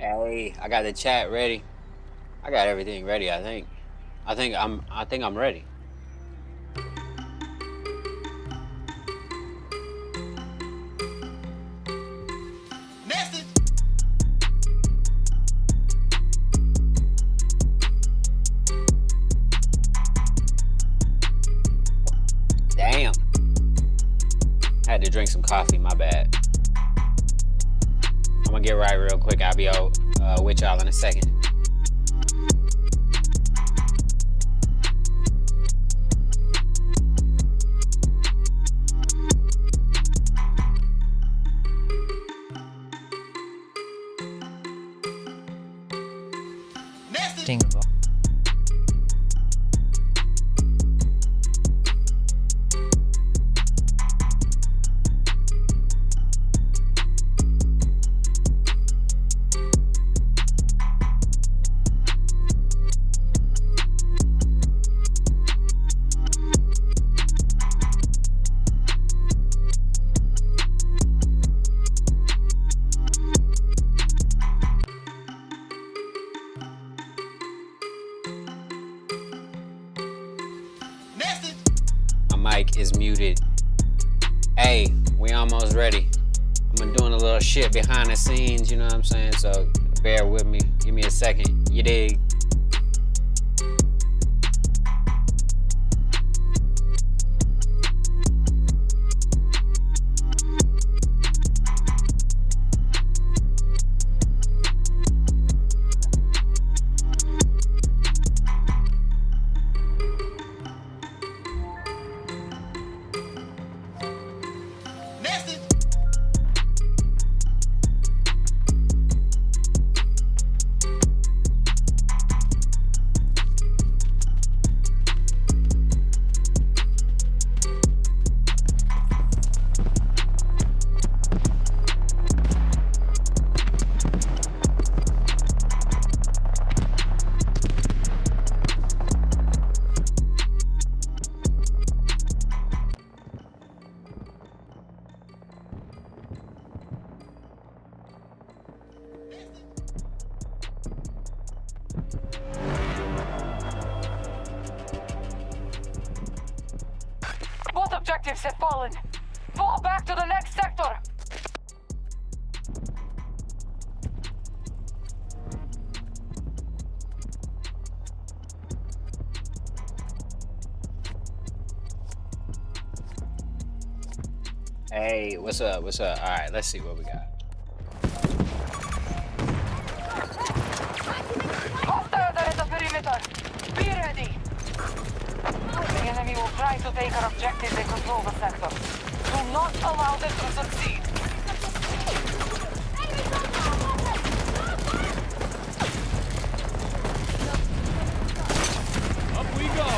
Hey, I got the chat ready. I got everything ready, I think. I think I'm ready. Message. Damn. Had to drink some coffee, my bad. I'm gonna get right real quick. I'll be out with y'all in a second. Message. Tingle. Message. My mic is muted. Hey, we almost ready. I'm doing a little shit behind the scenes, you know what I'm saying? So bear with me. Give me a second. You dig? Message. Both objectives have fallen. Fall back to the next sector. Hey, what's up? What's up? All right, let's see what we got. Hostiles are at the perimeter. Be ready. The enemy will try to take our objectives and control the sector. Do not allow them to succeed. Up we go.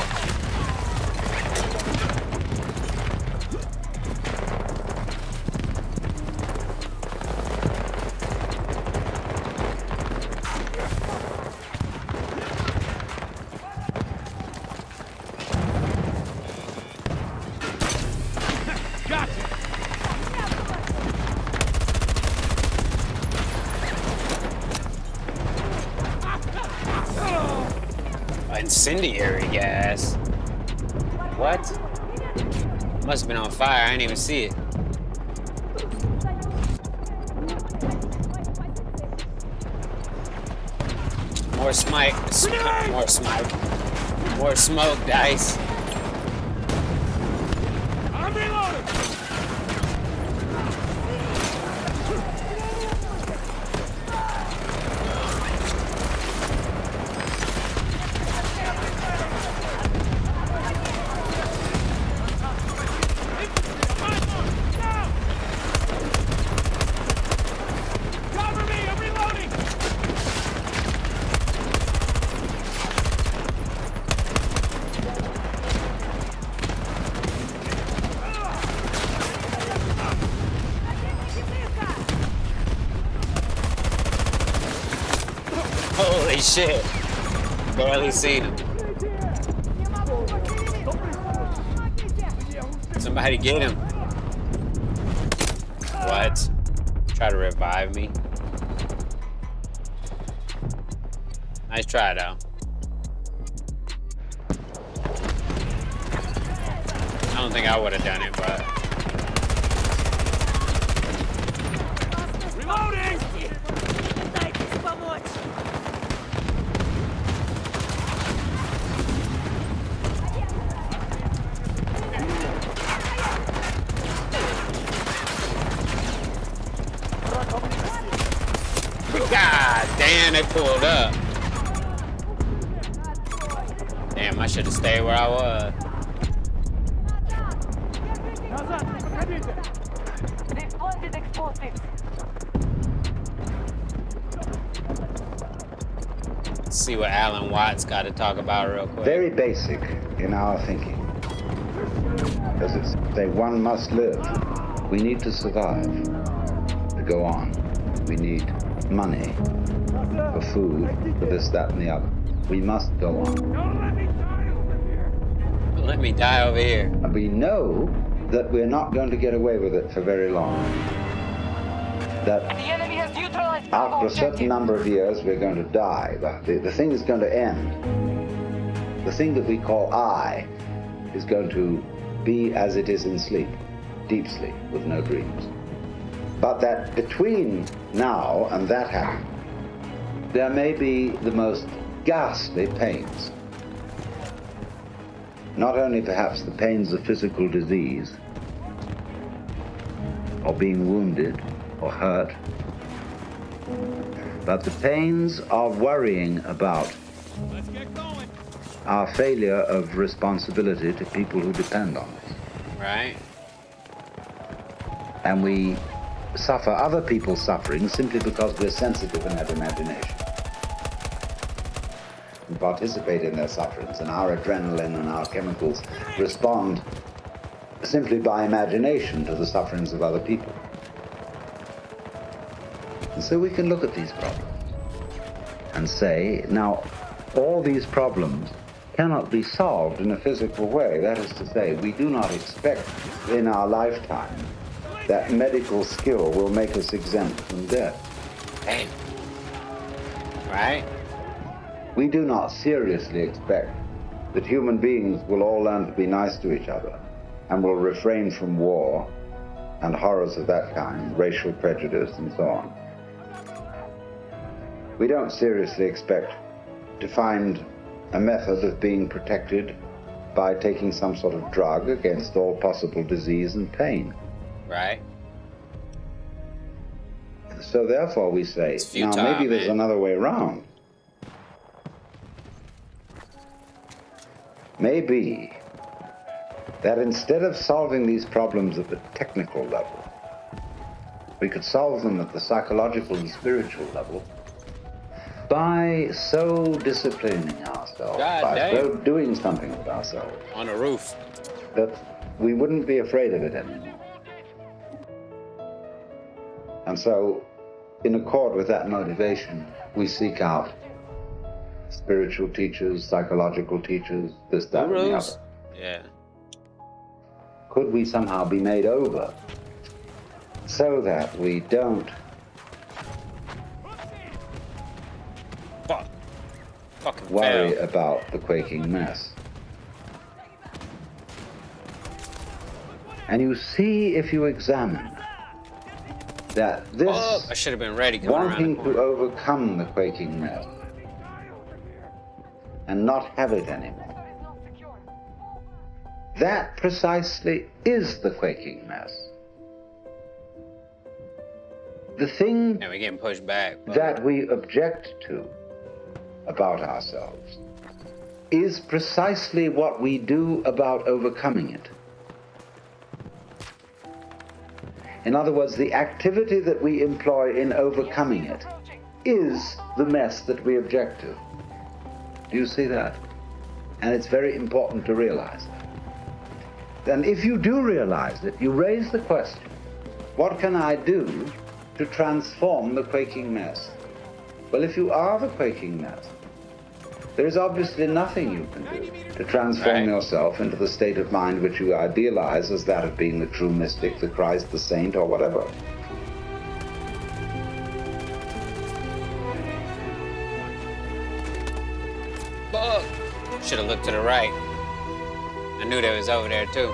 Gotcha. Incendiary gas. What? Must have been on fire. I didn't even see it. More smite. More smite. More smoke, dice. I'm reloading. Cover me, I'm reloading. Holy shit. Barely seen him. Somebody get him. What? Try to revive me? Nice try, though. I don't think I would have done it, but... Reloading! Пытайтесь помочь! God damn, they pulled up. Damn, I should have stayed where I was. Назад! Подходите! They've planted explosives. Let's see what Alan Watts got to talk about real quick. Very basic in our thinking. As it's say, one must live. We need to survive, to go on. We need money for food, for this, that, and the other. We must go on. Don't let me die over here! Let me die over here. And we know that we're not going to get away with it for very long. That The enemy has neutralized Bravo after a certain objective. number of years, we're going to die. But the thing is going to end. The thing that we call I is going to be as it is in sleep, deep sleep, with no dreams. But that between now and that happening, there may be the most ghastly pains. Not only perhaps the pains of physical disease, or being wounded or hurt, but the pains of worrying about Let's get going! our failure of responsibility to people who depend on us. Right? And we suffer other people's suffering simply because we're sensitive and have imagination. We participate in their sufferings, and our adrenaline and our chemicals respond simply by imagination to the sufferings of other people. And so we can look at these problems and say, now, all these problems cannot be solved in a physical way. That is to say, we do not expect in our lifetime that medical skill will make us exempt from death. Hey. Right? We do not seriously expect that human beings will all learn to be nice to each other and will refrain from war and horrors of that kind, racial prejudice and so on. We don't seriously expect to find a method of being protected by taking some sort of drug against all possible disease and pain. Right? So therefore we say, It's now futile, maybe there's man. another way around. Maybe that instead of solving these problems at the technical level, we could solve them at the psychological and spiritual level by so disciplining ourselves, God by damn. so doing something with ourselves, On the roof. that we wouldn't be afraid of it anymore. And so, in accord with that motivation, we seek out spiritual teachers, psychological teachers, this, that, and the Gurus? other. Yeah. Could we somehow be made over so that we don't Fuck. Fucking worry fail. about the quaking mess? And you see, if you examine, that this Oh, I should have been ready coming around wanting the to corner. overcome the quaking mess and not have it anymore, that precisely is the quaking mess. The thing And we're getting pushed back. but- that we object to about ourselves is precisely what we do about overcoming it. In other words, the activity that we employ in overcoming it is the mess that we object to. Do you see that? And it's very important to realize that. And if you do realize it, you raise the question, what can I do to transform the quaking mess? Well, if you are the quaking mess, there is obviously nothing you can do to transform Right. yourself into the state of mind which you idealize as that of being the true mystic, the Christ, the saint, or whatever. Fuck. Should have looked to the right. I knew they was over there too.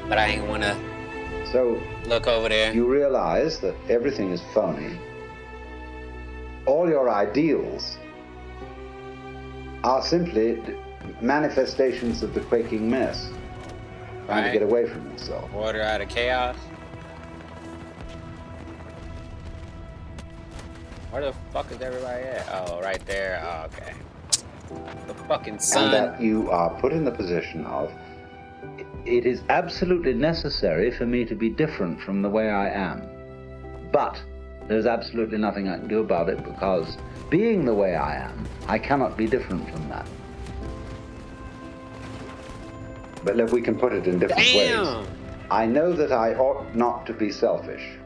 But I ain't wanna So look over there. you realize that everything is phony. All your ideals are simply manifestations of the quaking mess, trying to Right. get away from itself. Order out of chaos. Where the fuck is everybody at? Oh, right there. Oh, okay. The fucking And sun. that you are put in the position of, it is absolutely necessary for me to be different from the way I am. But there's absolutely nothing I can do about it, because being the way I am, I cannot be different from that. But if we can put it in different Damn. ways, I know that I ought not to be selfish.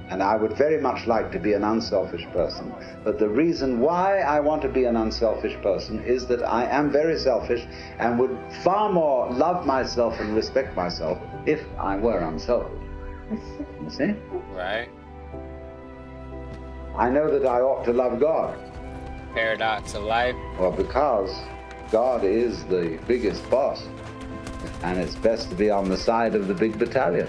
And I would very much like to be an unselfish person. But the reason why I want to be an unselfish person is that I am very selfish and would far more love myself and respect myself if I were unselfish. You see? Right. I know that I ought to love God. Paradox of life. Well, because God is the biggest boss. And it's best to be on the side of the big battalion.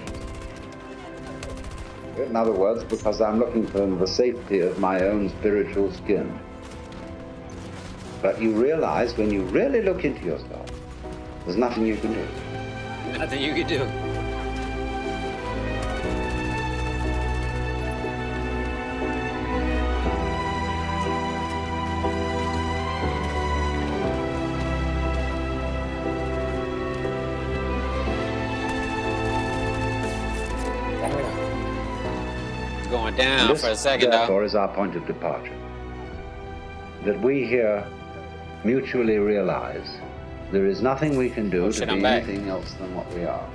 In other words, because I'm looking for the safety of my own spiritual skin. But you realize when you really look into yourself, there's nothing you can do. Nothing you can do. It's going down This, for a second, though. therefore, is our point of departure. That we here mutually realize there is nothing we can do Oh, to shit, be I'm back. anything else than what we are.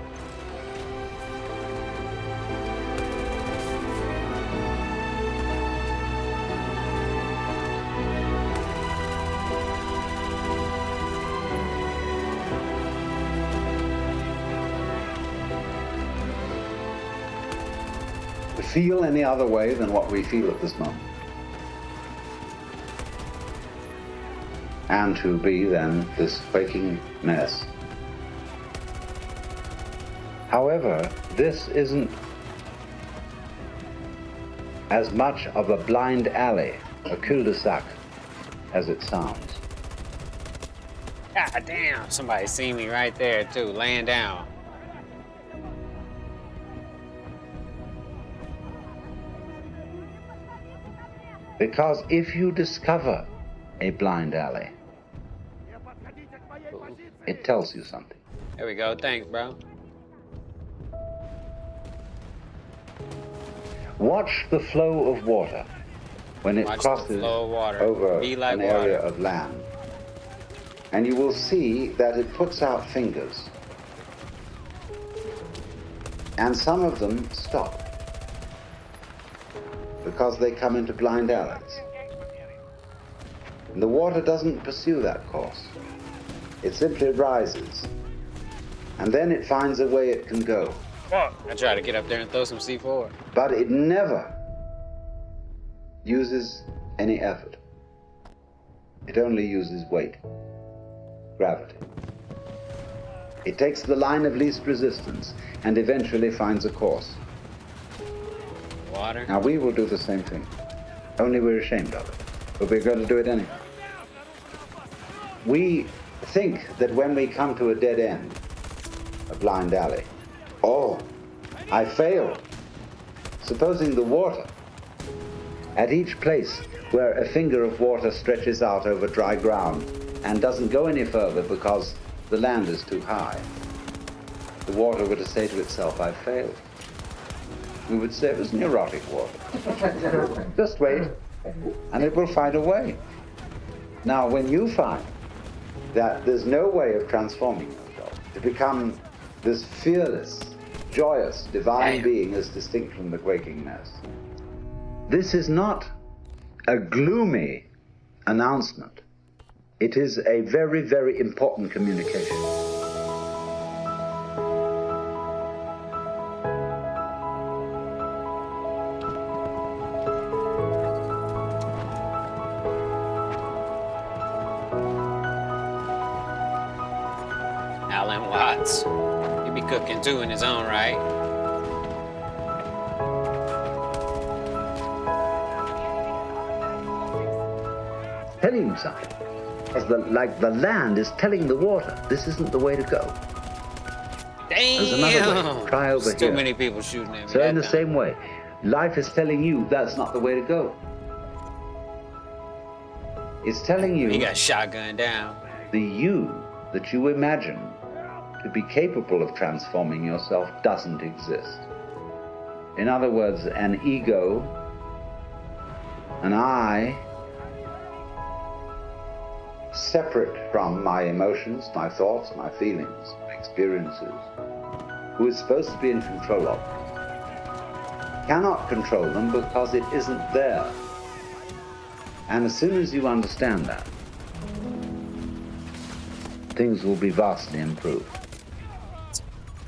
To feel any other way than what we feel at this moment. And to be then this quaking mess. However, this isn't as much of a blind alley, a cul-de-sac, as it sounds. God damn, somebody see me right there, too, laying down. Because if you discover a blind alley, Не подходите к моей позиции! it tells you something. There we go. Thanks, bro. Watch the flow of water when it Watch the crosses flow of water. over Be like an area water. of land. And you will see that it puts out fingers. And some of them stop because they come into blind alleys. And the water doesn't pursue that course. It simply rises. And then it finds a way it can go. Fuck. I tried to get up there and throw some C4. But it never uses any effort. It only uses weight, gravity. It takes the line of least resistance and eventually finds a course. Water. Now we will do the same thing, only we're ashamed of it, but we're going to do it anyway. We think that when we come to a dead end, a blind alley, oh, I failed. Supposing the water, at each place where a finger of water stretches out over dry ground and doesn't go any further because the land is too high, the water were to say to itself, I failed. We would say it was neurotic water. Just wait, and it will find a way. Now, when you find that there's no way of transforming yourself to become this fearless, joyous, divine Damn. being as distinct from the quaking mess, this is not a gloomy announcement. It is a very, very important communication. Watts. He be cooking too in his own right. Telling you something. As like the land is telling the water, this isn't the way to go. There's another way. Try over There's here. too many people shooting at me. So in the that time. same way, life is telling you that's not the way to go. It's telling you He got shotgun down. the you that you imagine to be capable of transforming yourself doesn't exist. In other words, an ego, an I, separate from my emotions, my thoughts, my feelings, my experiences, who is supposed to be in control of them, cannot control them because it isn't there. And as soon as you understand that, things will be vastly improved.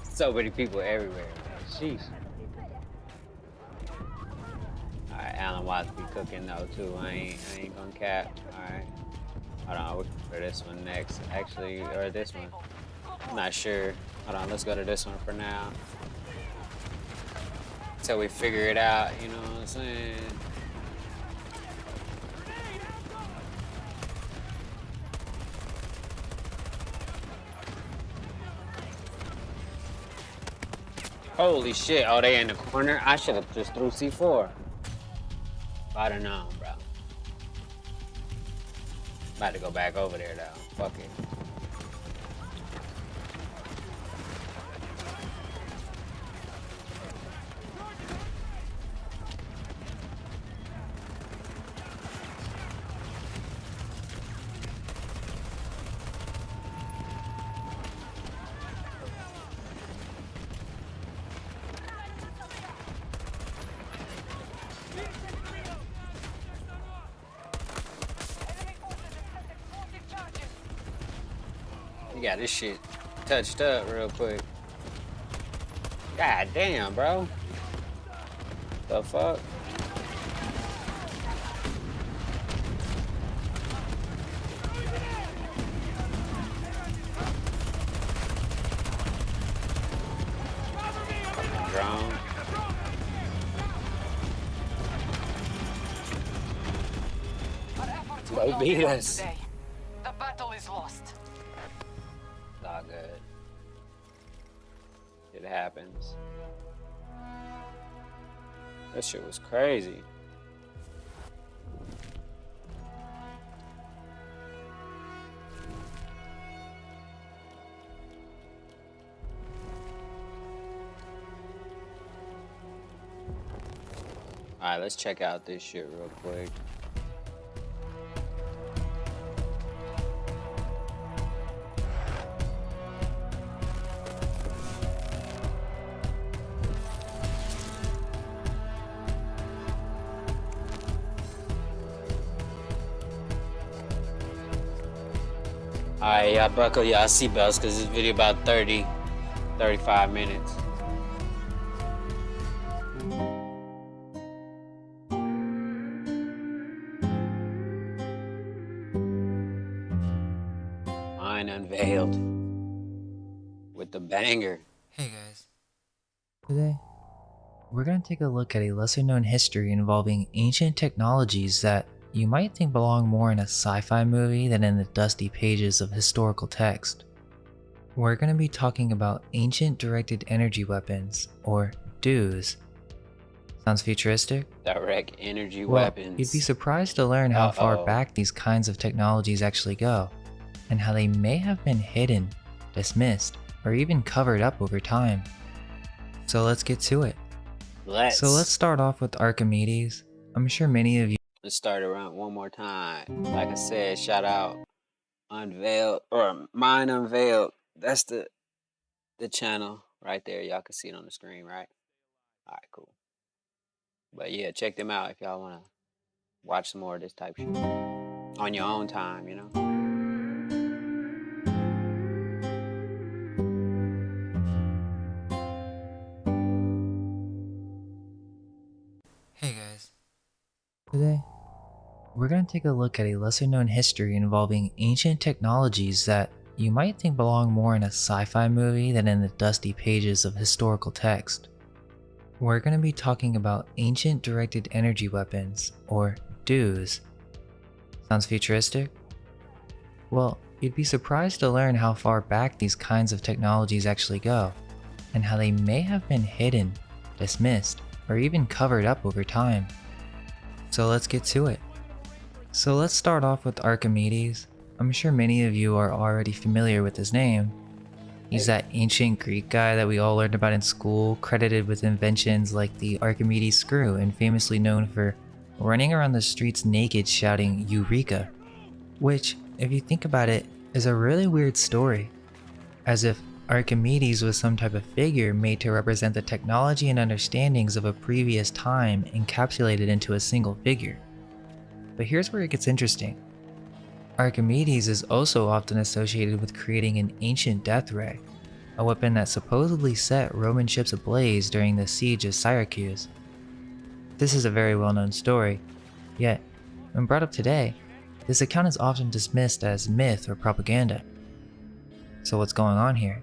So many people everywhere. Sheesh. Alright, Alan Watts be cooking though too. I ain't gonna cap. Alright. Hold on, we can go to this one next. Actually, or this one. I'm not sure. Hold on, let's go to this one for now. Until we figure it out, you know what I'm saying? Holy shit, oh, they in the corner? I should have just threw C4. If I'd have known, bro. About to go back over there, though. Fuck it. You got this shit touched up real quick. God damn, bro. The fuck? Fucking drone. Well, beat us. Today. The battle is lost. It's all good. It happens. That shit was crazy. Alright, let's check out this shit real quick. Alright, y'all buckle y'all seatbelts because this video about 35 minutes. Mine unveiled with the banger. Hey guys. Today, we're going to take a look at a lesser known history involving ancient technologies that you might think belong more in a sci-fi movie than in the dusty pages of historical text. We're going to be talking about ancient directed energy weapons, or DEWs. Sounds futuristic? Direct energy Well, weapons. you'd be surprised to learn how far Uh-oh. back these kinds of technologies actually go, and how they may have been hidden, dismissed, or even covered up over time. So let's get to it. Let's start off with Archimedes. I'm sure many of you Let's start around one more time. Like I said, shout out Unveiled or Mine Unveiled. That's the channel right there. Y'all can see it on the screen, right? All right, cool. But yeah, check them out if y'all want to watch some more of this type shit on your own time, you know? Hey guys. Today, we're going to take a look at a lesser known history involving ancient technologies that you might think belong more in a sci-fi movie than in the dusty pages of historical text. We're going to be talking about ancient directed energy weapons, or DEWs. Sounds futuristic? Well, you'd be surprised to learn how far back these kinds of technologies actually go, and how they may have been hidden, dismissed, or even covered up over time. So let's get to it. So let's start off with Archimedes. I'm sure many of you are already familiar with his name. He's that ancient Greek guy that we all learned about in school, credited with inventions like the Archimedes screw and famously known for running around the streets naked shouting Eureka, which, if you think about it, is a really weird story, as if Archimedes was some type of figure made to represent the technology and understandings of a previous time encapsulated into a single figure. But here's where it gets interesting. Archimedes is also often associated with creating an ancient death ray, a weapon that supposedly set Roman ships ablaze during the siege of Syracuse. This is a very well-known story, yet, when brought up today, this account is often dismissed as myth or propaganda. So what's going on here?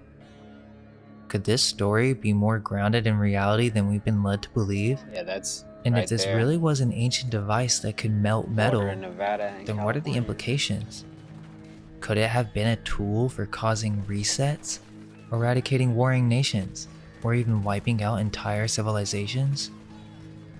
Could this story be more grounded in reality than we've been led to believe? Yeah, that's And right if this there. really was an ancient device that could melt metal, Border in Nevada and then what are the California. implications? Could it have been a tool for causing resets, eradicating warring nations, or even wiping out entire civilizations?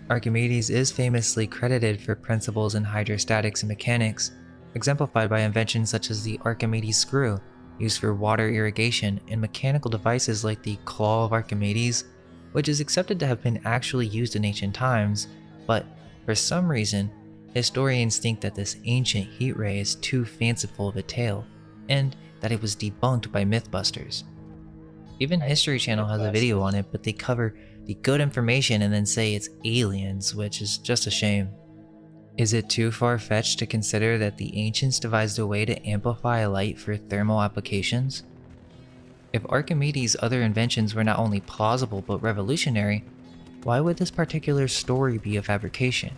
Archimedes is famously credited for principles in hydrostatics and mechanics, exemplified by inventions such as the Archimedes screw, used for water irrigation, and mechanical devices like the Claw of Archimedes, which is accepted to have been actually used in ancient times, but for some reason, historians think that this ancient heat ray is too fanciful of a tale, and that it was debunked by Mythbusters. Even History Channel has a video on it, but they cover the good information and then say it's aliens, which is just a shame. Is it too far-fetched to consider that the ancients devised a way to amplify light for thermal applications? If Archimedes' other inventions were not only plausible but revolutionary, why would this particular story be a fabrication?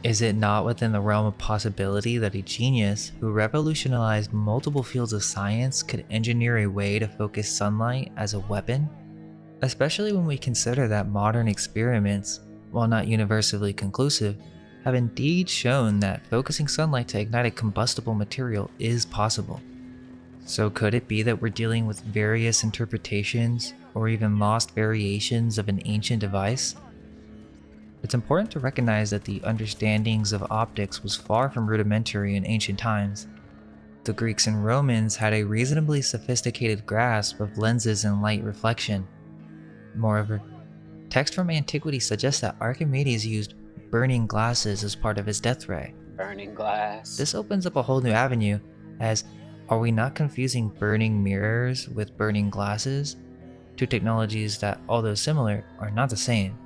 Is it not within the realm of possibility that a genius who revolutionized multiple fields of science could engineer a way to focus sunlight as a weapon? Especially when we consider that modern experiments, while not universally conclusive, have indeed shown that focusing sunlight to ignite a combustible material is possible. So could it be that we're dealing with various interpretations or even lost variations of an ancient device? It's important to recognize that the understandings of optics was far from rudimentary in ancient times. The Greeks and Romans had a reasonably sophisticated grasp of lenses and light reflection. Moreover, text from antiquity suggests that Archimedes used burning glasses as part of his death ray. Burning glass. This opens up a whole new avenue, as are we not confusing burning mirrors with burning glasses? Two technologies that, although similar, are not the same.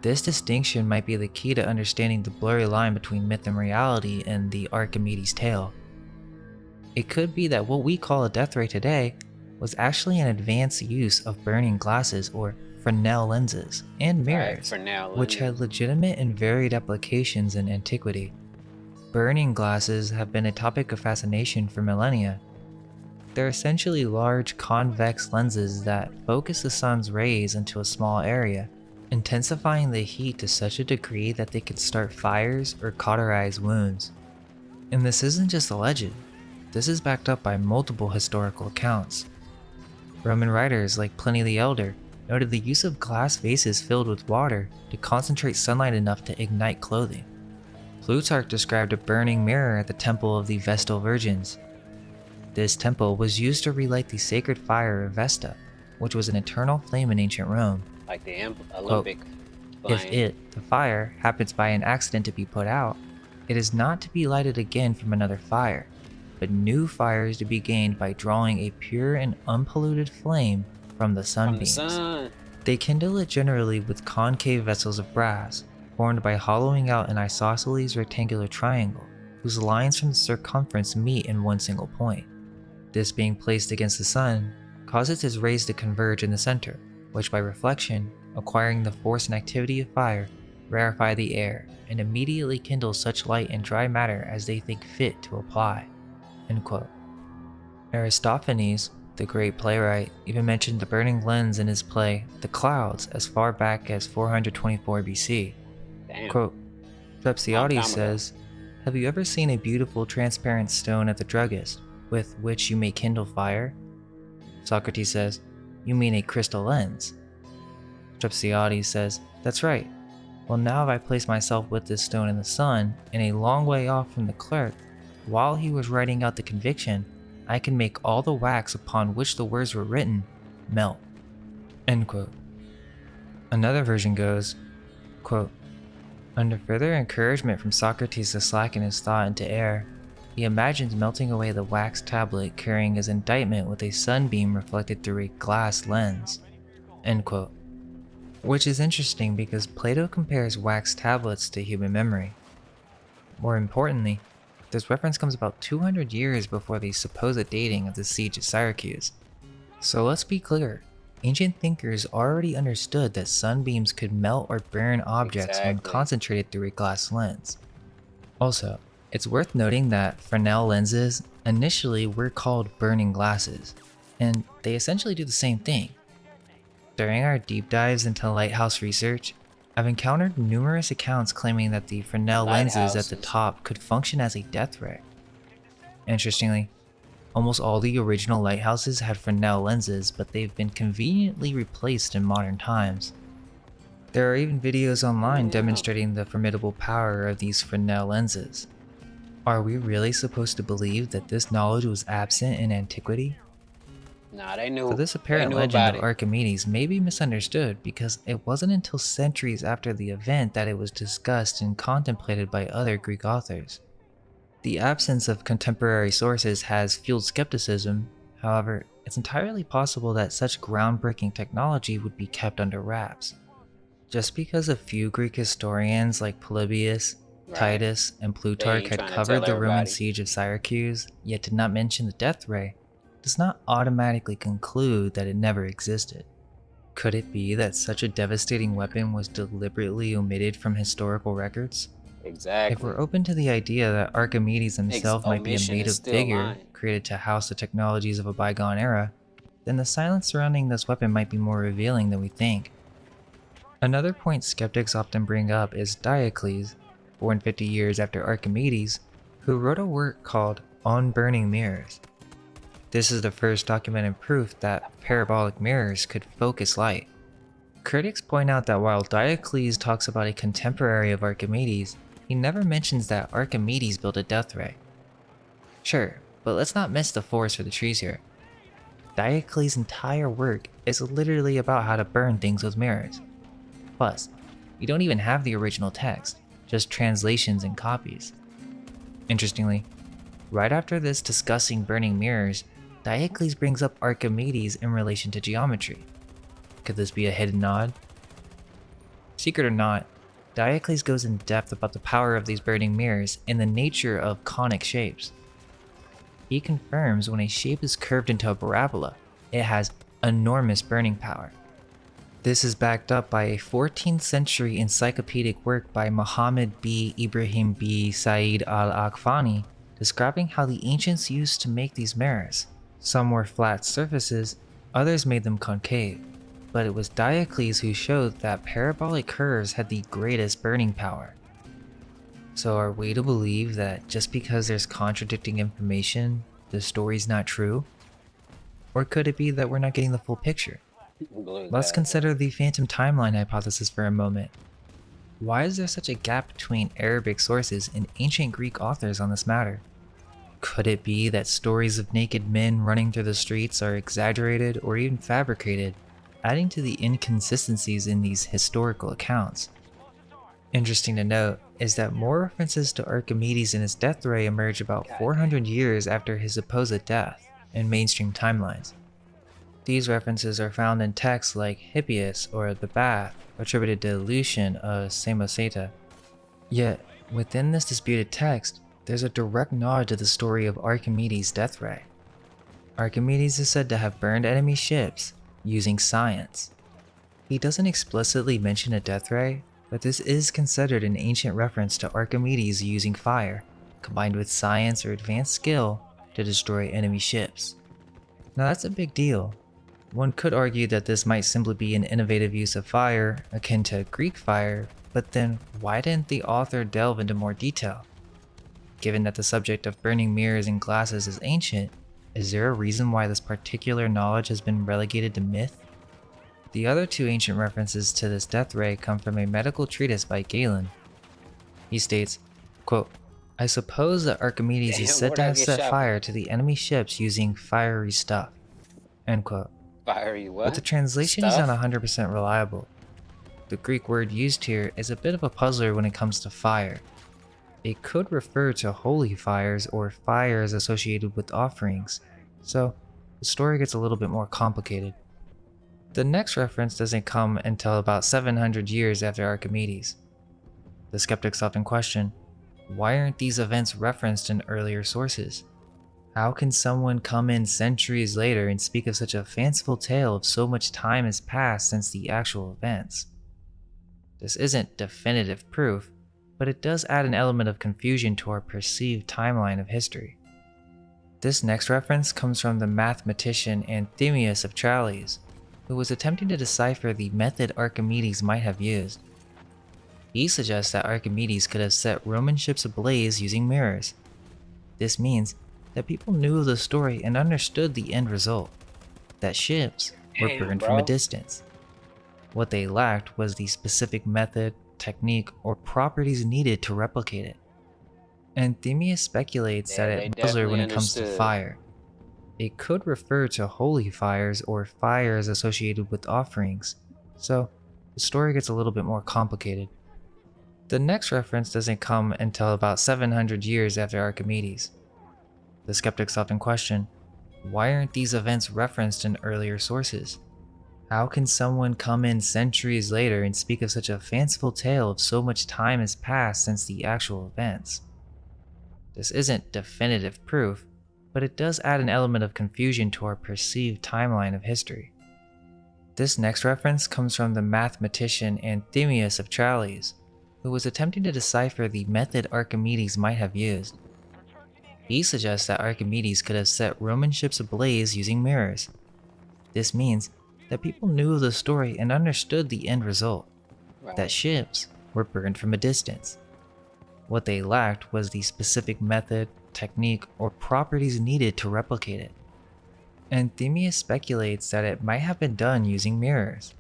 This distinction might be the key to understanding the blurry line between myth and reality in the Archimedes tale. It could be that what we call a death ray today was actually an advanced use of burning glasses or Fresnel lenses and mirrors, Right, Fresnel which had lenses. legitimate and varied applications in antiquity. Burning glasses have been a topic of fascination for millennia. They're essentially large convex lenses that focus the sun's rays into a small area, intensifying the heat to such a degree that they could start fires or cauterize wounds. And this isn't just a legend. This is backed up by multiple historical accounts. Roman writers like Pliny the Elder noted the use of glass vases filled with water to concentrate sunlight enough to ignite clothing. Plutarch described a burning mirror at the temple of the Vestal Virgins. This temple was used to relight the sacred fire of Vesta, which was an eternal flame in ancient Rome. Like the Olympic If flame. the fire, happens by an accident to be put out, it is not to be lighted again from another fire, but new fire is to be gained by drawing a pure and unpolluted flame from the From the sunbeams. sun. They kindle it generally with concave vessels of brass, formed by hollowing out an isosceles rectangular triangle, whose lines from the circumference meet in one single point. This being placed against the sun, causes its rays to converge in the center, which by reflection, acquiring the force and activity of fire, rarefy the air, and immediately kindle such light and dry matter as they think fit to apply." End quote. Aristophanes, the great playwright, even mentioned the burning lens in his play The Clouds as far back as 424 BC. Damn. Quote, Long time Strepsiades ago. says, "Have you ever seen a beautiful transparent stone at the druggist, with which you may kindle fire?" Socrates says, "You mean a crystal lens." Strepsiades says, "That's right. Well, now if I place myself with this stone in the sun, and a long way off from the clerk, while he was writing out the conviction, I can make all the wax upon which the words were written melt." End quote. Another version goes, quote, "Under further encouragement from Socrates to slacken his thought into air, he imagined melting away the wax tablet carrying his indictment with a sunbeam reflected through a glass lens." End quote. Which is interesting because Plato compares wax tablets to human memory. More importantly, this reference comes about 200 years before the supposed dating of the siege of Syracuse. So let's be clear, ancient thinkers already understood that sunbeams could melt or burn objects when Exactly. concentrated through a glass lens. Also, it's worth noting that Fresnel lenses initially were called burning glasses, and they essentially do the same thing. During our deep dives into lighthouse research, I've encountered numerous accounts claiming that the Fresnel lenses at the Lighthouses. top could function as a death ray. Interestingly, almost all the original lighthouses had Fresnel lenses, but they've been conveniently replaced in modern times. There are even videos online Yeah. demonstrating the formidable power of these Fresnel lenses. Are we really supposed to believe that this knowledge was absent in antiquity? Nah, they knew. So this they apparent knew legend about of it. Archimedes may be misunderstood because it wasn't until centuries after the event that it was discussed and contemplated by other Greek authors. The absence of contemporary sources has fueled skepticism. However, it's entirely possible that such groundbreaking technology would be kept under wraps. Just because a few Greek historians like Polybius, Right. Titus, and Plutarch ain't had trying to covered tell the Roman everybody. siege of Syracuse, yet did not mention the death ray, does not automatically conclude that it never existed. Could it be that such a devastating weapon was deliberately omitted from historical records? Exactly. If we're open to the idea that Archimedes himself might be a omission is native still figure lying. created to house the technologies of a bygone era, then the silence surrounding this weapon might be more revealing than we think. Another point skeptics often bring up is Diocles, born 50 years after Archimedes, who wrote a work called On Burning Mirrors. This is the first documented proof that parabolic mirrors could focus light. Critics point out that while Diocles talks about a contemporary of Archimedes, he never mentions that Archimedes built a death ray. Sure, but let's not miss the forest for the trees here. Diocles' entire work is literally about how to burn things with mirrors. Plus, you don't even have the original text, just translations and copies. Interestingly, right after this discussing burning mirrors, Diocles brings up Archimedes in relation to geometry. Could this be a hidden nod? Secret or not, Diocles goes in depth about the power of these burning mirrors and the nature of conic shapes. He confirms when a shape is curved into a parabola, it has enormous burning power. This is backed up by a 14th century encyclopedic work by Muhammad B. Ibrahim B. Said al-Akfani describing how the ancients used to make these mirrors. Some were flat surfaces, others made them concave, but it was Diocles who showed that parabolic curves had the greatest burning power. So are we to believe that just because there's contradicting information, the story's not true? Or could it be that we're not getting the full picture? Blue Let's guy. consider the phantom timeline hypothesis for a moment. Why is there such a gap between Arabic sources and ancient Greek authors on this matter? Could it be that stories of naked men running through the streets are exaggerated or even fabricated, adding to the inconsistencies in these historical accounts? Interesting to note is that more references to Archimedes and his death ray emerge about 400 years after his supposed death in mainstream timelines. These references are found in texts like Hippias or The Bath, attributed to Lucian of Samosata. Yet, within this disputed text, there's a direct nod to the story of Archimedes' death ray. Archimedes is said to have burned enemy ships using science. He doesn't explicitly mention a death ray, but this is considered an ancient reference to Archimedes using fire, combined with science or advanced skill, to destroy enemy ships. Now that's a big deal. One could argue that this might simply be an innovative use of fire, akin to Greek fire, but then why didn't the author delve into more detail? Given that the subject of burning mirrors and glasses is ancient, is there a reason why this particular knowledge has been relegated to myth? The other two ancient references to this death ray come from a medical treatise by Galen. He states, quote, "I suppose that Archimedes is said Where'd to I have get set shot fire to the enemy ships using fiery stuff." End quote. Fiery what? But the translation is Stuff? not 100% reliable. The Greek word used here is a bit of a puzzler when it comes to fire. It could refer to holy fires or fires associated with offerings, so the story gets a little bit more complicated. The next reference doesn't come until about 700 years after Archimedes. The skeptics often question, why aren't these events referenced in earlier sources? How can someone come in centuries later and speak of such a fanciful tale of so much time has passed since the actual events? This isn't definitive proof, but it does add an element of confusion to our perceived timeline of history. This next reference comes from the mathematician Anthemius of Tralles, who was attempting to decipher the method Archimedes might have used. He suggests that Archimedes could have set Roman ships ablaze using mirrors. This means that people knew of the story and understood the end result, that ships were Damn, burned bro. from a distance. What they lacked was the specific method, technique, or properties needed to replicate it. Anthemius speculates Yeah, that they it puzzler when it comes to understood. fire. It could refer to holy fires or fires associated with offerings, so the story gets a little bit more complicated. The next reference doesn't come until about 700 years after Archimedes. The skeptics often question, why aren't these events referenced in earlier sources? How can someone come in centuries later and speak of such a fanciful tale of so much time has passed since the actual events? This isn't definitive proof, but it does add an element of confusion to our perceived timeline of history. This next reference comes from the mathematician Anthemius of Tralles, who was attempting to decipher the method Archimedes might have used. He suggests that Archimedes could have set Roman ships ablaze using mirrors. This means that people knew of the story and understood the end result, Right. that ships were burned from a distance. What they lacked was the specific method, technique, or properties needed to replicate it. Anthemius speculates that it might have been done using mirrors.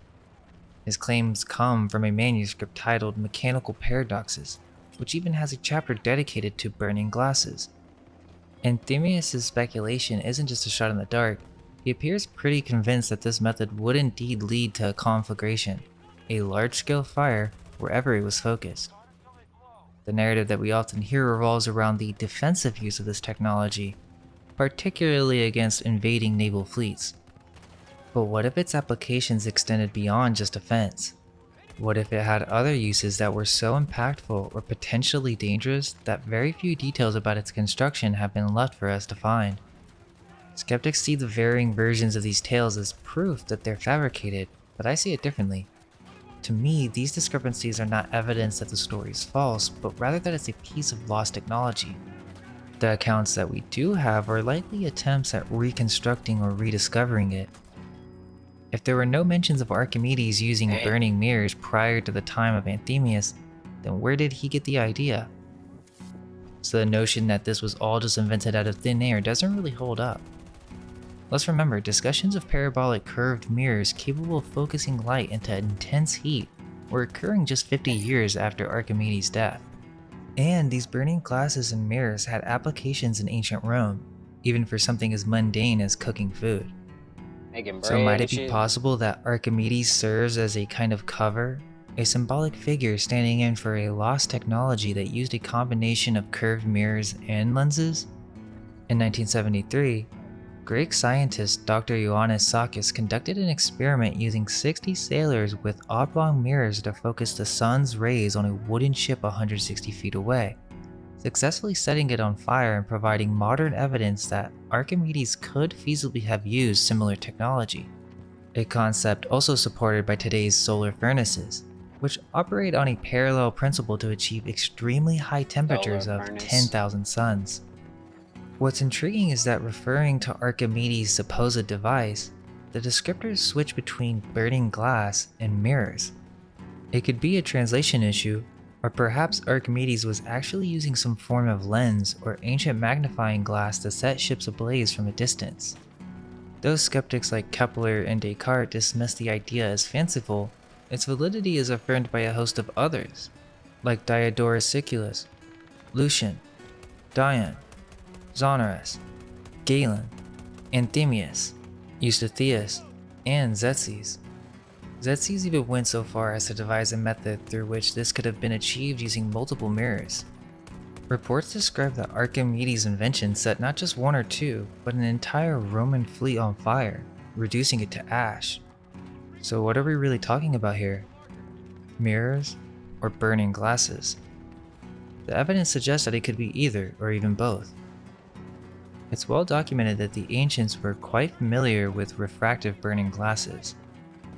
His claims come from a manuscript titled Mechanical Paradoxes, which even has a chapter dedicated to burning glasses. Anthemius' speculation isn't just a shot in the dark. He appears pretty convinced that this method would indeed lead to a conflagration, a large-scale fire wherever it was focused. The narrative that we often hear revolves around the defensive use of this technology, particularly against invading naval fleets. But what if its applications extended beyond just defense? What if it had other uses that were so impactful or potentially dangerous that very few details about its construction have been left for us to find? Skeptics see the varying versions of these tales as proof that they're fabricated, but I see it differently. To me, these discrepancies are not evidence that the story is false, but rather that it's a piece of lost technology. The accounts that we do have are likely attempts at reconstructing or rediscovering it. If there were no mentions of Archimedes using Hey. burning mirrors prior to the time of Anthemius, then where did he get the idea? So the notion that this was all just invented out of thin air doesn't really hold up. Let's remember, discussions of parabolic curved mirrors capable of focusing light into intense heat were occurring just 50 years after Archimedes' death. And these burning glasses and mirrors had applications in ancient Rome, even for something as mundane as cooking food. Making bread So might and it be shit. possible that Archimedes serves as a kind of cover, a symbolic figure standing in for a lost technology that used a combination of curved mirrors and lenses? In 1973, Greek scientist Dr. Ioannis Sakis conducted an experiment using 60 sailors with oblong mirrors to focus the sun's rays on a wooden ship 160 feet away, successfully setting it on fire and providing modern evidence that Archimedes could feasibly have used similar technology, a concept also supported by today's solar furnaces, which operate on a parallel principle to achieve extremely high temperatures of furnace. 10,000 suns. What's intriguing is that referring to Archimedes' supposed device, the descriptors switch between burning glass and mirrors. It could be a translation issue, or perhaps Archimedes was actually using some form of lens or ancient magnifying glass to set ships ablaze from a distance. Though skeptics like Kepler and Descartes dismiss the idea as fanciful, its validity is affirmed by a host of others, like Diodorus Siculus, Lucian, Dion, Zonaras, Galen, Anthemius, Eustathius, and Tzetzes. Tzetzes even went so far as to devise a method through which this could have been achieved using multiple mirrors. Reports describe that Archimedes' invention set not just one or two, but an entire Roman fleet on fire, reducing it to ash. So what are we really talking about here? Mirrors or burning glasses? The evidence suggests that it could be either or even both. It's well documented that the ancients were quite familiar with refractive burning glasses.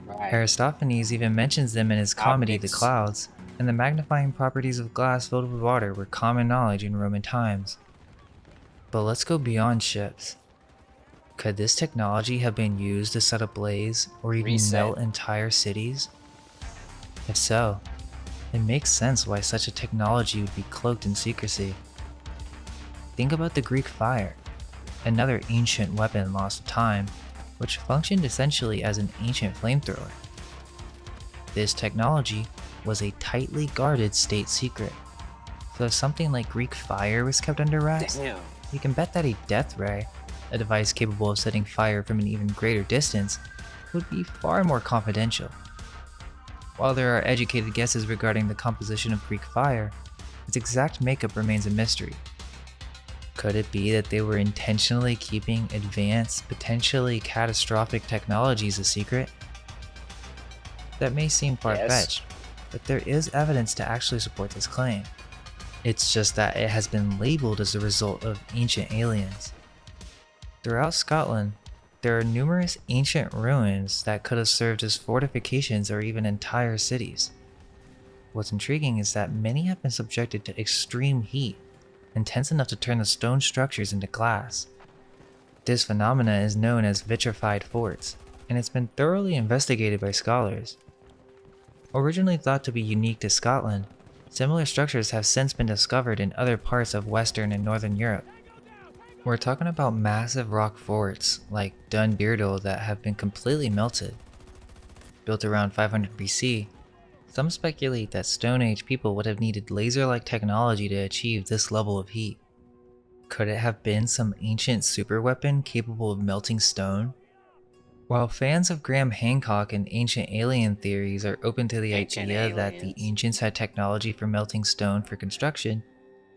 Right. Aristophanes even mentions them in his comedy The Optics. Clouds, and the magnifying properties of glass filled with water were common knowledge in Roman times. But let's go beyond ships. Could this technology have been used to set ablaze or even Reset. melt entire cities? If so, it makes sense why such a technology would be cloaked in secrecy. Think about the Greek fire, another ancient weapon lost to time, which functioned essentially as an ancient flamethrower. This technology was a tightly guarded state secret, so if something like Greek fire was kept under wraps, Damn. you can bet that a death ray, a device capable of setting fire from an even greater distance, would be far more confidential. While there are educated guesses regarding the composition of Greek fire, its exact makeup remains a mystery. Could it be that they were intentionally keeping advanced, potentially catastrophic technologies a secret? That may seem far-fetched, but there is evidence to actually support this claim. It's just that it has been labeled as a result of ancient aliens. Throughout Scotland, there are numerous ancient ruins that could have served as fortifications or even entire cities. What's intriguing is that many have been subjected to extreme heat, intense enough to turn the stone structures into glass. This phenomena is known as vitrified forts, and it's been thoroughly investigated by scholars. Originally thought to be unique to Scotland, similar structures have since been discovered in other parts of Western and Northern Europe. We're talking about massive rock forts like Dun Beardle that have been completely melted. Built around 500 BC, some speculate that Stone Age people would have needed laser-like technology to achieve this level of heat. Could it have been some ancient superweapon capable of melting stone? While fans of Graham Hancock and ancient alien theories are open to the Ancient idea that the aliens. ancients had technology for melting stone for construction,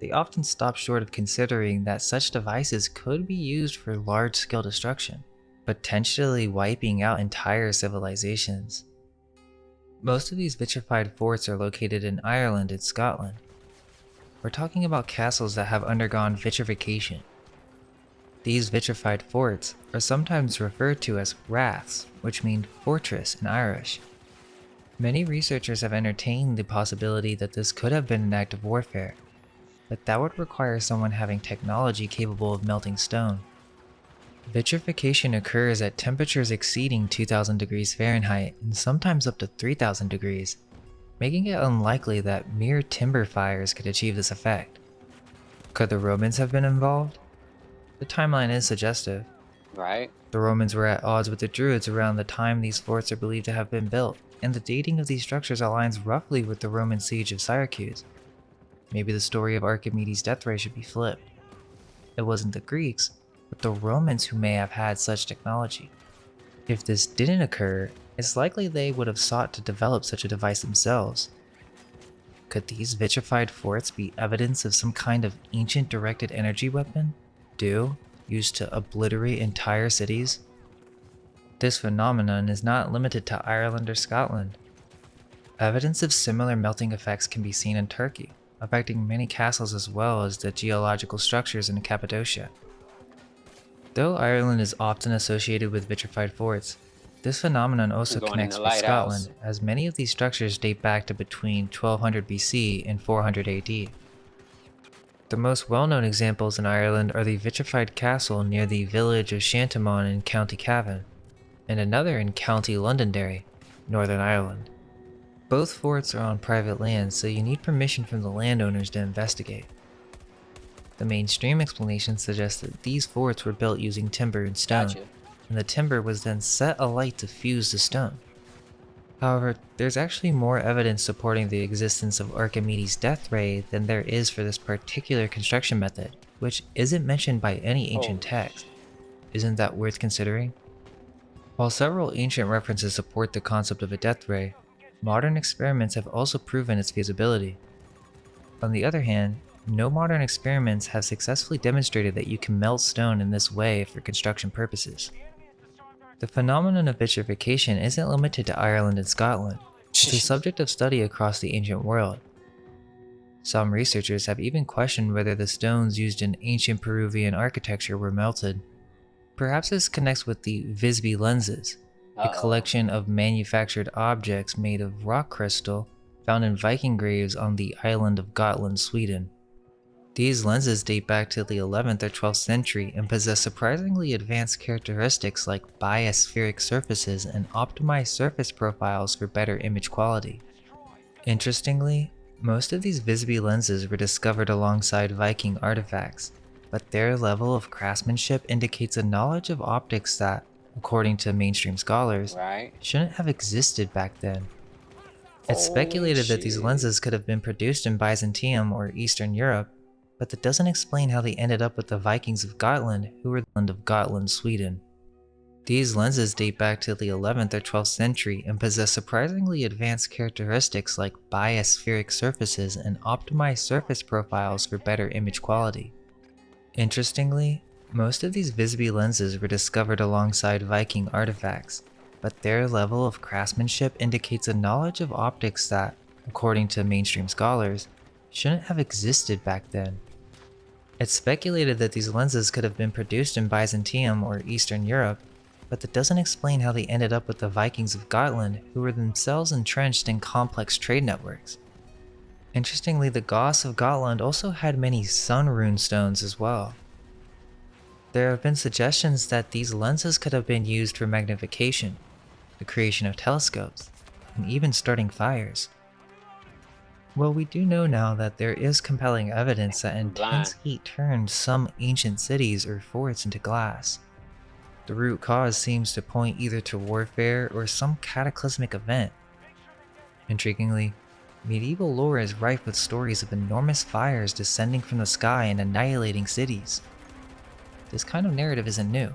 they often stop short of considering that such devices could be used for large-scale destruction, potentially wiping out entire civilizations. Most of these vitrified forts are located in Ireland and Scotland. We're talking about castles that have undergone vitrification. These vitrified forts are sometimes referred to as raths, which mean fortress in Irish. Many researchers have entertained the possibility that this could have been an act of warfare, but that would require someone having technology capable of melting stone. Vitrification occurs at temperatures exceeding 2000 degrees Fahrenheit and sometimes up to 3000 degrees, making it unlikely that mere timber fires could achieve this effect. Could the Romans have been involved? The timeline is suggestive. Right? The Romans were at odds with the Druids around the time these forts are believed to have been built, and the dating of these structures aligns roughly with the Roman siege of Syracuse. Maybe the story of Archimedes' death ray should be flipped. It wasn't the Greeks, but the Romans who may have had such technology. If this didn't occur, it's likely they would have sought to develop such a device themselves. Could these vitrified forts be evidence of some kind of ancient directed energy weapon, used to obliterate entire cities? This phenomenon is not limited to Ireland or Scotland. Evidence of similar melting effects can be seen in Turkey, affecting many castles as well as the geological structures in Cappadocia. Though Ireland is often associated with vitrified forts, this phenomenon also Going in connects the with lighthouse. Scotland, as many of these structures date back to between 1200 BC and 400 AD. The most well-known examples in Ireland are the vitrified castle near the village of Shantamon in County Cavan, and another in County Londonderry, Northern Ireland. Both forts are on private land, so you need permission from the landowners to investigate. The mainstream explanation suggests that these forts were built using timber and stone, Gotcha. and the timber was then set alight to fuse the stone. However, there's actually more evidence supporting the existence of Archimedes' death ray than there is for this particular construction method, which isn't mentioned by any ancient text. Isn't that worth considering? While several ancient references support the concept of a death ray, modern experiments have also proven its feasibility. On the other hand, no modern experiments have successfully demonstrated that you can melt stone in this way for construction purposes. The phenomenon of vitrification isn't limited to Ireland and Scotland. It's a subject of study across the ancient world. Some researchers have even questioned whether the stones used in ancient Peruvian architecture were melted. Perhaps this connects with the Visby lenses, a collection of manufactured objects made of rock crystal found in Viking graves on the island of Gotland, Sweden. These lenses date back to the 11th or 12th century and possess surprisingly advanced characteristics like biaspheric surfaces and optimized surface profiles for better image quality. Interestingly, most of these Visby lenses were discovered alongside Viking artifacts, but their level of craftsmanship indicates a knowledge of optics that, according to mainstream scholars, shouldn't have existed back then. It's speculated that these lenses could have been produced in Byzantium or Eastern Europe, but that doesn't explain how they ended up with the Vikings of Gotland, who were the land of Gotland, Sweden. These lenses date back to the 11th or 12th century and possess surprisingly advanced characteristics like biaspheric surfaces and optimized surface profiles for better image quality. Interestingly, most of these Visby lenses were discovered alongside Viking artifacts, but their level of craftsmanship indicates a knowledge of optics that, according to mainstream scholars, shouldn't have existed back then. It's speculated that these lenses could have been produced in Byzantium or Eastern Europe, but that doesn't explain how they ended up with the Vikings of Gotland, who were themselves entrenched in complex trade networks. Interestingly, the Goths of Gotland also had many sun rune stones as well. There have been suggestions that these lenses could have been used for magnification, the creation of telescopes, and even starting fires. Well, we do know now that there is compelling evidence that intense heat turned some ancient cities or forts into glass. The root cause seems to point either to warfare or some cataclysmic event. Intriguingly, medieval lore is rife with stories of enormous fires descending from the sky and annihilating cities. This kind of narrative isn't new.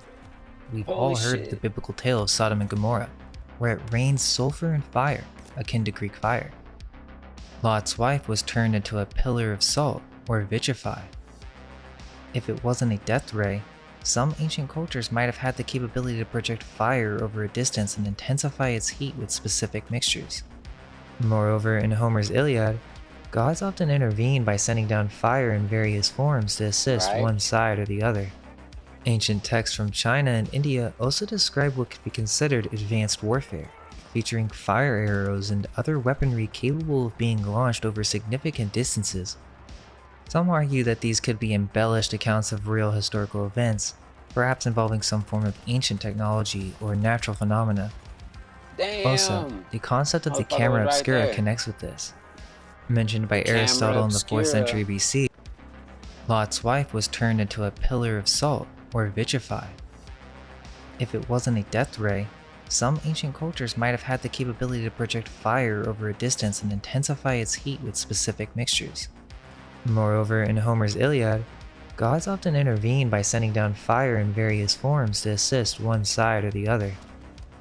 We've all heard of the biblical tale of Sodom and Gomorrah, where it rains sulfur and fire, akin to Greek fire. Lot's wife was turned into a pillar of salt, or vitrified. If it wasn't a death ray, some ancient cultures might have had the capability to project fire over a distance and intensify its heat with specific mixtures. Moreover, in Homer's Iliad, gods often intervene by sending down fire in various forms to assist one side or the other. Ancient texts from China and India also describe what could be considered advanced warfare, featuring fire arrows and other weaponry capable of being launched over significant distances. Some argue that these could be embellished accounts of real historical events, perhaps involving some form of ancient technology or natural phenomena. Also, the concept of the camera obscura connects with this. Mentioned by Aristotle in the 4th century BC, Lot's wife was turned into a pillar of salt, or vitrified. If it wasn't a death ray, some ancient cultures might have had the capability to project fire over a distance and intensify its heat with specific mixtures. Moreover, in Homer's Iliad, gods often intervene by sending down fire in various forms to assist one side or the other.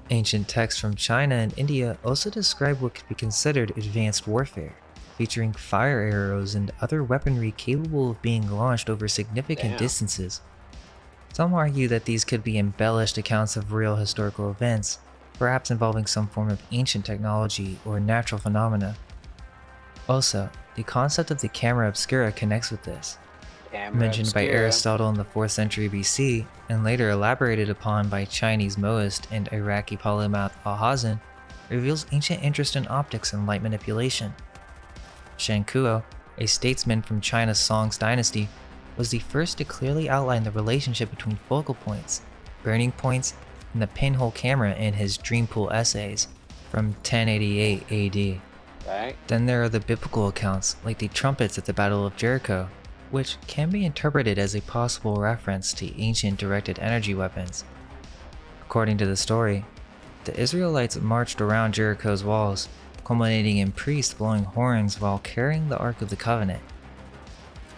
Ancient texts from China and India also describe what could be considered advanced warfare, featuring fire arrows and other weaponry capable of being launched over significant distances. Some argue that these could be embellished accounts of real historical events, perhaps involving some form of ancient technology or natural phenomena. Also, the concept of the camera obscura connects with this. Mentioned by Aristotle in the 4th century BC, and later elaborated upon by Chinese Moist and Iraqi polymath Alhazen, reveals ancient interest in optics and light manipulation. Shen Kuo, a statesman from China's Song's dynasty, was the first to clearly outline the relationship between focal points, burning points, and the pinhole camera in his Dreampool essays from 1088 AD. Right? Then there are the biblical accounts, like the trumpets at the Battle of Jericho, which can be interpreted as a possible reference to ancient directed energy weapons. According to the story, the Israelites marched around Jericho's walls, culminating in priests blowing horns while carrying the Ark of the Covenant.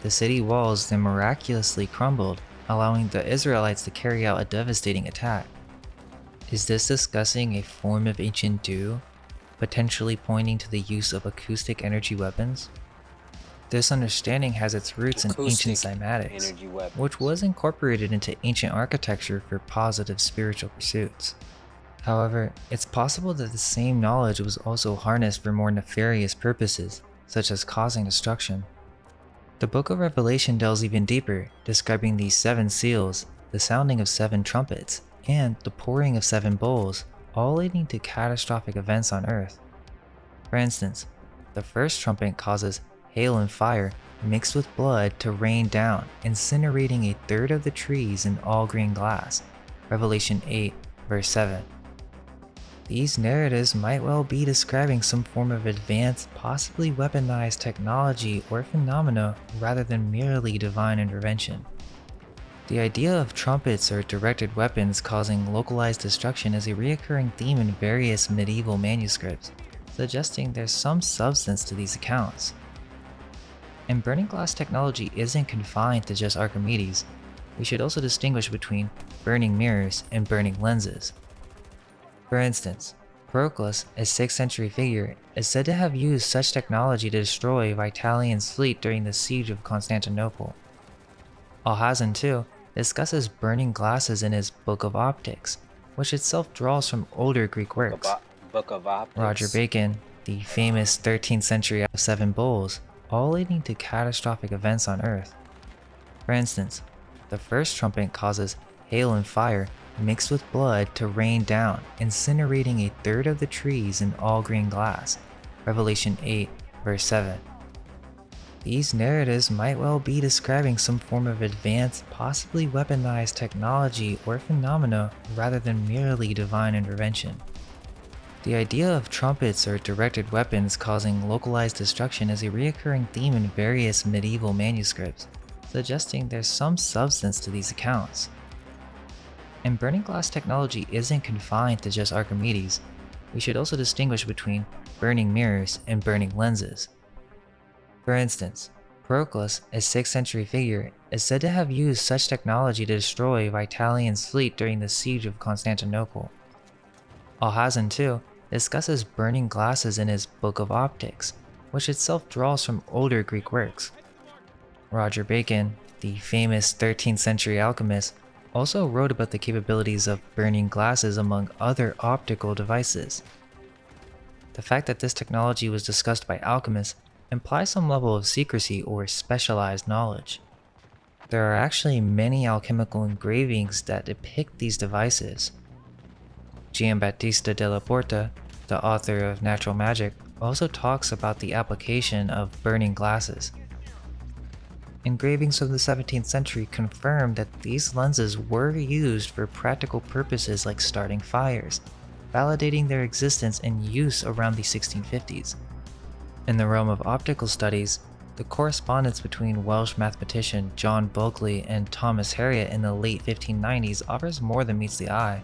The city walls then miraculously crumbled, allowing the Israelites to carry out a devastating attack. Is this discussing a form of ancient dew, potentially pointing to the use of acoustic energy weapons? This understanding has its roots in ancient cymatics, Energy weapons. which was incorporated into ancient architecture for positive spiritual pursuits. However, it's possible that the same knowledge was also harnessed for more nefarious purposes, such as causing destruction. The Book of Revelation delves even deeper, describing the 7 seals, the sounding of 7 trumpets, and the pouring of 7 bowls, all leading to catastrophic events on Earth. For instance, the first trumpet causes hail and fire mixed with blood to rain down, incinerating a third of the trees in all green glass. Revelation 8, verse 7. These narratives might well be describing some form of advanced, possibly weaponized technology or phenomena rather than merely divine intervention. The idea of trumpets or directed weapons causing localized destruction is a recurring theme in various medieval manuscripts, suggesting there's some substance to these accounts. And burning glass technology isn't confined to just Archimedes. We should also distinguish between burning mirrors and burning lenses. For instance, Proclus, a 6th century figure, is said to have used such technology to destroy Vitalian's fleet during the siege of Constantinople. Alhazen too discusses burning glasses in his Book of Optics, which itself draws from older Greek works. Book of Optics. Roger Bacon, the famous 13th century 7 bowls, all leading to catastrophic events on Earth. For instance, the first trumpet causes hail and fire mixed with blood to rain down, incinerating a third of the trees in all green glass. Revelation 8, verse 7. These narratives might well be describing some form of advanced, possibly weaponized technology or phenomena rather than merely divine intervention. The idea of trumpets or directed weapons causing localized destruction is a recurring theme in various medieval manuscripts, suggesting there's some substance to these accounts. And burning glass technology isn't confined to just Archimedes. We should also distinguish between burning mirrors and burning lenses. For instance, Proclus, a 6th century figure, is said to have used such technology to destroy Vitalian's fleet during the siege of Constantinople. Alhazen too discusses burning glasses in his Book of Optics, which itself draws from older Greek works. Roger Bacon, the famous 13th century alchemist, also wrote about the capabilities of burning glasses among other optical devices. The fact that this technology was discussed by alchemists implies some level of secrecy or specialized knowledge. There are actually many alchemical engravings that depict these devices. Giambattista della Porta, the author of Natural Magic, also talks about the application of burning glasses. Engravings from the 17th century confirm that these lenses were used for practical purposes like starting fires, validating their existence and use around the 1650s. In the realm of optical studies, the correspondence between Welsh mathematician John Bulkley and Thomas Harriot in the late 1590s offers more than meets the eye.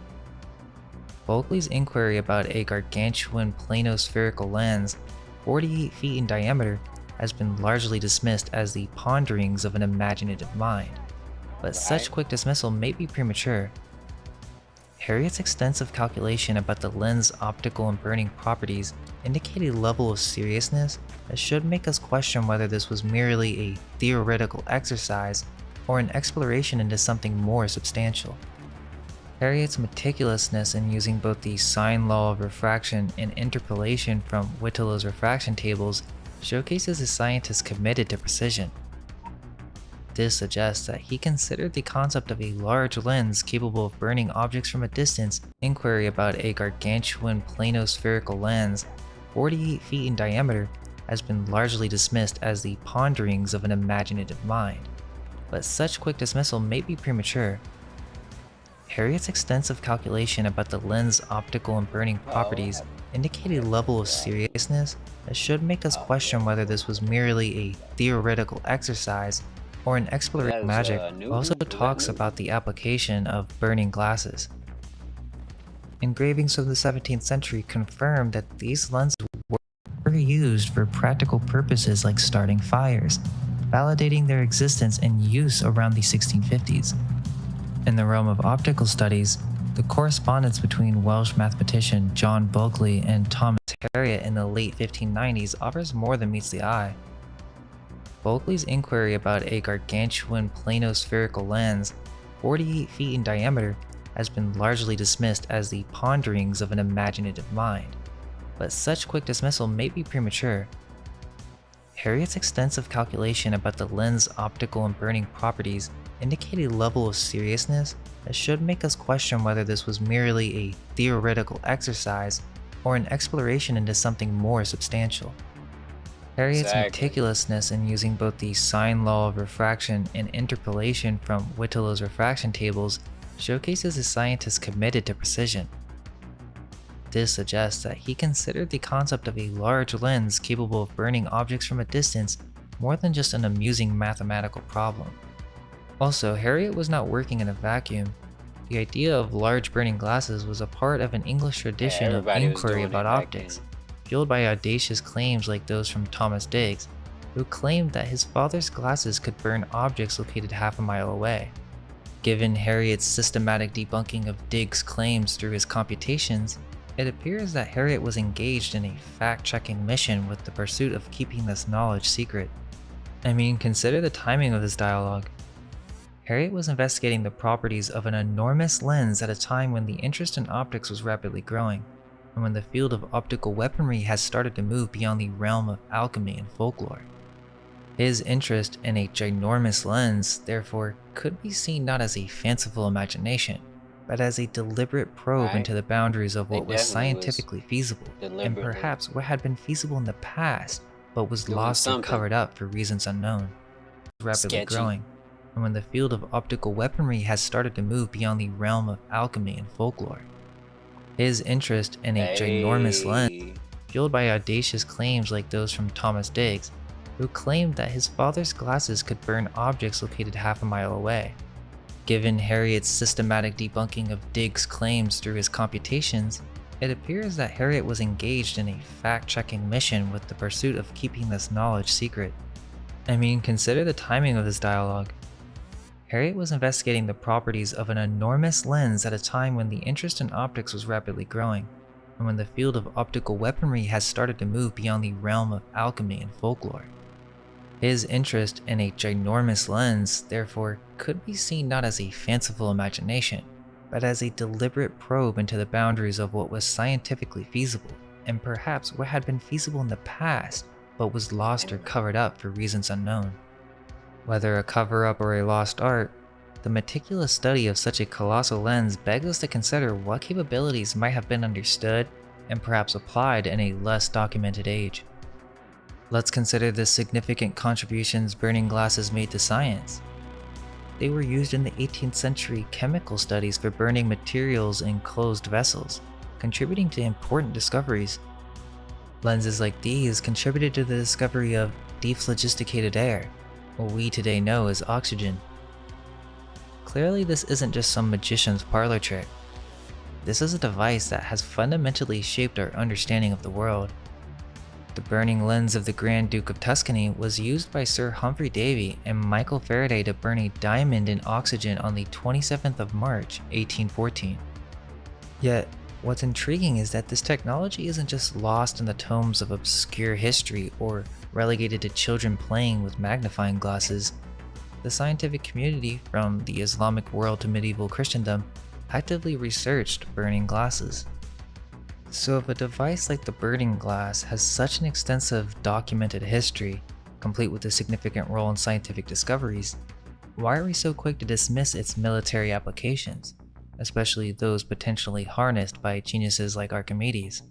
Bulkley's inquiry about a gargantuan planospherical lens, 48 feet in diameter, has been largely dismissed as the ponderings of an imaginative mind, but such quick dismissal may be premature. Harriot's extensive calculation about the lens' optical and burning properties indicate a level of seriousness that should make us question whether this was merely a theoretical exercise or an exploration into something more substantial. Harriot's meticulousness in using both the sine law of refraction and interpolation from Whittelow's refraction tables showcases a scientist committed to precision. This suggests that he considered the concept of a large lens capable of burning objects from a distance inquiry about a gargantuan planospherical lens, 48 feet in diameter, has been largely dismissed as the ponderings of an imaginative mind, but such quick dismissal may be premature. Harriot's extensive calculation about the lens' optical and burning properties indicate a level of seriousness that should make us question whether this was merely a theoretical exercise or an exploration of magic. Also talks about the application of burning glasses. Engravings from the 17th century confirm that these lenses were used for practical purposes like starting fires, validating their existence and use around the 1650s. In the realm of optical studies, the correspondence between Welsh mathematician John Bulkley and Thomas Harriot in the late 1590s offers more than meets the eye. Bulkley's inquiry about a gargantuan planospherical lens, 48 feet in diameter, has been largely dismissed as the ponderings of an imaginative mind, but such quick dismissal may be premature. Harriot's extensive calculation about the lens' optical and burning properties indicate a level of seriousness that should make us question whether this was merely a theoretical exercise or an exploration into something more substantial. Harriot's meticulousness in using both the sine law of refraction and interpolation from Whittelow's refraction tables showcases a scientist committed to precision. This suggests that he considered the concept of a large lens capable of burning objects from a distance more than just an amusing mathematical problem. Also, Harriot was not working in a vacuum. The idea of large burning glasses was a part of an English tradition of inquiry about optics, fueled by audacious claims like those from Thomas Digges, who claimed that his father's glasses could burn objects located half a mile away. Given Harriot's systematic debunking of Digges' claims through his computations, it appears that Harriot was engaged in a fact-checking mission with the pursuit of keeping this knowledge secret. I mean, consider the timing of this dialogue. Harriot was investigating the properties of an enormous lens at a time when the interest in optics was rapidly growing, and when the field of optical weaponry has started to move beyond the realm of alchemy and folklore. His interest in a ginormous lens, therefore, could be seen not as a fanciful imagination, but as a deliberate probe into the boundaries of what was scientifically feasible, and perhaps what had been feasible in the past, but was lost or covered up for reasons unknown. Rapidly growing, and when the field of optical weaponry has started to move beyond the realm of alchemy and folklore. His interest in a ginormous lens, fueled by audacious claims like those from Thomas Digges, who claimed that his father's glasses could burn objects located half a mile away. Given Harriot's systematic debunking of Digges' claims through his computations, it appears that Harriot was engaged in a fact-checking mission with the pursuit of keeping this knowledge secret. I mean, consider the timing of this dialogue. Harriot was investigating the properties of an enormous lens at a time when the interest in optics was rapidly growing, and when the field of optical weaponry has started to move beyond the realm of alchemy and folklore. His interest in a ginormous lens, therefore, could be seen not as a fanciful imagination, but as a deliberate probe into the boundaries of what was scientifically feasible, and perhaps what had been feasible in the past, but was lost or covered up for reasons unknown. Whether a cover-up or a lost art, the meticulous study of such a colossal lens begs us to consider what capabilities might have been understood and perhaps applied in a less documented age. Let's consider the significant contributions burning glasses made to science. They were used in the 18th century chemical studies for burning materials in closed vessels, contributing to important discoveries. Lenses like these contributed to the discovery of dephlogisticated air, what we today know as oxygen. Clearly, this isn't just some magician's parlor trick. This is a device that has fundamentally shaped our understanding of the world. The burning lens of the Grand Duke of Tuscany was used by Sir Humphrey Davy and Michael Faraday to burn a diamond in oxygen on the 27th of March, 1814. Yet, what's intriguing is that this technology isn't just lost in the tomes of obscure history or relegated to children playing with magnifying glasses. The scientific community, from the Islamic world to medieval Christendom, actively researched burning glasses. So if a device like the burning glass has such an extensive documented history, complete with a significant role in scientific discoveries, why are we so quick to dismiss its military applications, especially those potentially harnessed by geniuses like Archimedes?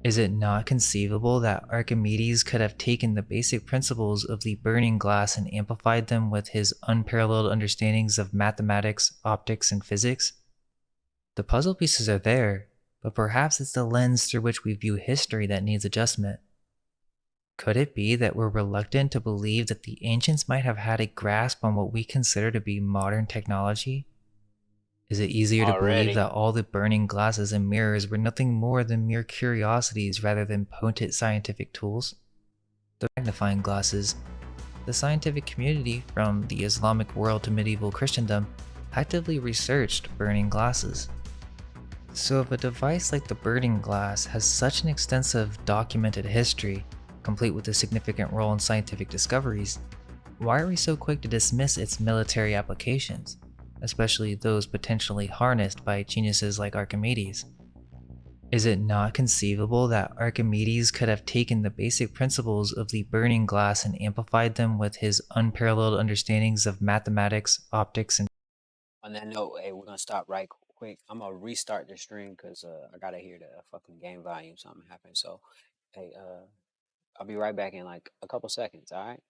Is it not conceivable that Archimedes could have taken the basic principles of the burning glass and amplified them with his unparalleled understandings of mathematics, optics, and physics? The puzzle pieces are there, but perhaps it's the lens through which we view history that needs adjustment. Could it be that we're reluctant to believe that the ancients might have had a grasp on what we consider to be modern technology? Is it easier to believe Already. that all the burning glasses and mirrors were nothing more than mere curiosities rather than potent scientific tools? The magnifying glasses. The scientific community, from the Islamic world to medieval Christendom, actively researched burning glasses. So if a device like the burning glass has such an extensive documented history, complete with a significant role in scientific discoveries, why are we so quick to dismiss its military applications, especially those potentially harnessed by geniuses like Archimedes? Is it not conceivable that Archimedes could have taken the basic principles of the burning glass and amplified them with his unparalleled understandings of mathematics, optics, and On that note, hey, we're gonna stop right quick. I'm gonna restart the stream because I gotta hear the fucking game volume. Something happened. So, hey, I'll be right back in like a couple seconds. All right.